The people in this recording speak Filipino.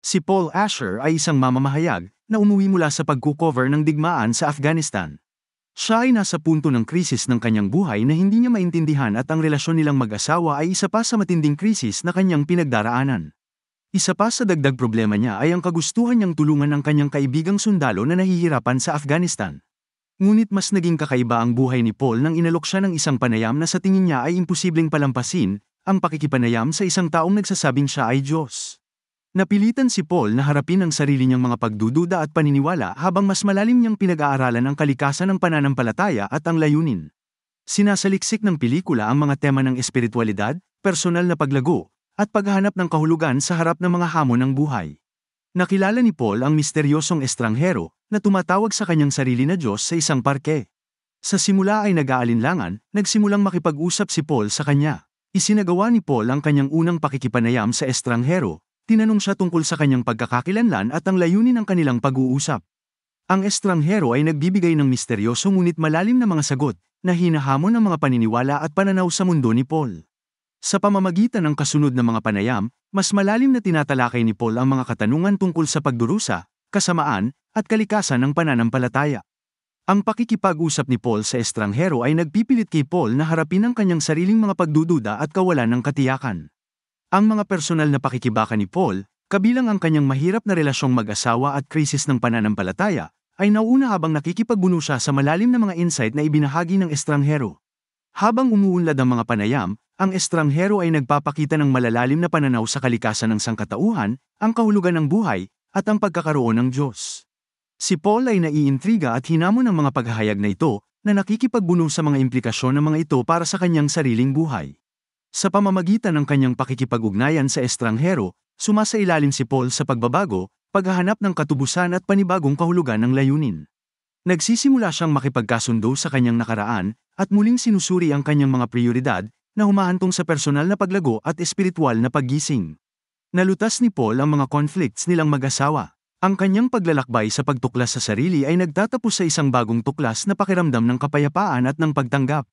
Si Paul Asher ay isang mamamahayag na umuwi mula sa pagkukover ng digmaan sa Afghanistan. Siya ay nasa punto ng krisis ng kanyang buhay na hindi niya maintindihan at ang relasyon nilang mag-asawa ay isa pa sa matinding krisis na kanyang pinagdaraanan. Isa pa sa dagdag problema niya ay ang kagustuhan niyang tulungan ang kanyang kaibigang sundalo na nahihirapan sa Afghanistan. Ngunit mas naging kakaiba ang buhay ni Paul nang inalok siya ng isang panayam na sa tingin niya ay imposibleng palampasin, ang pakikipanayam sa isang taong nagsasabing siya ay Diyos. Napilitan si Paul na harapin ang sarili niyang mga pagdududa at paniniwala habang mas malalim niyang pinag-aaralan ang kalikasan ng pananampalataya at ang layunin. Sinasaliksik ng pelikula ang mga tema ng espiritualidad, personal na paglago, at paghahanap ng kahulugan sa harap ng mga hamon ng buhay. Nakilala ni Paul ang misteryosong estranghero na tumatawag sa kanyang sarili na Diyos sa isang parke. Sa simula ay nag-aalinlangan, nagsimulang makipag-usap si Paul sa kanya. Isinagawa ni Paul ang kanyang unang pakikipanayam sa estranghero. Tinanong siya tungkol sa kanyang pagkakakilanlan at ang layunin ng kanilang pag-uusap. Ang estranghero ay nagbibigay ng misteryoso ngunit malalim na mga sagot na hinahamon ang mga paniniwala at pananaw sa mundo ni Paul. Sa pamamagitan ng kasunod na mga panayam, mas malalim na tinatalakay ni Paul ang mga katanungan tungkol sa pagdurusa, kasamaan, at kalikasan ng pananampalataya. Ang pakikipag-usap ni Paul sa estranghero ay nagpipilit kay Paul na harapin ang kanyang sariling mga pagdududa at kawalan ng katiyakan. Ang mga personal na pakikibaka ni Paul, kabilang ang kanyang mahirap na relasyong mag-asawa at krisis ng pananampalataya, ay nauuna habang nakikipagbuno siya sa malalim na mga insight na ibinahagi ng estranghero. Habang umuunlad ang mga panayam, ang estranghero ay nagpapakita ng malalalim na pananaw sa kalikasan ng sangkatauhan, ang kahulugan ng buhay, at ang pagkakaroon ng Diyos. Si Paul ay naiintriga at hinamon ng mga paghahayag na ito, na nakikipagbuno sa mga implikasyon ng mga ito para sa kanyang sariling buhay. Sa pamamagitan ng kanyang pakikipag-ugnayan sa estranghero, sumasailalim si Paul sa pagbabago, paghahanap ng katubusan at panibagong kahulugan ng layunin. Nagsisimula siyang makipagkasundo sa kanyang nakaraan, at muling sinusuri ang kanyang mga prioridad, na humahantong sa personal na paglago at espiritual na paggising. Nalutas ni Paul ang mga conflicts nilang mag-asawa. Ang kanyang paglalakbay sa pagtuklas sa sarili ay nagtatapos sa isang bagong tuklas na pakiramdam ng kapayapaan at ng pagtanggap.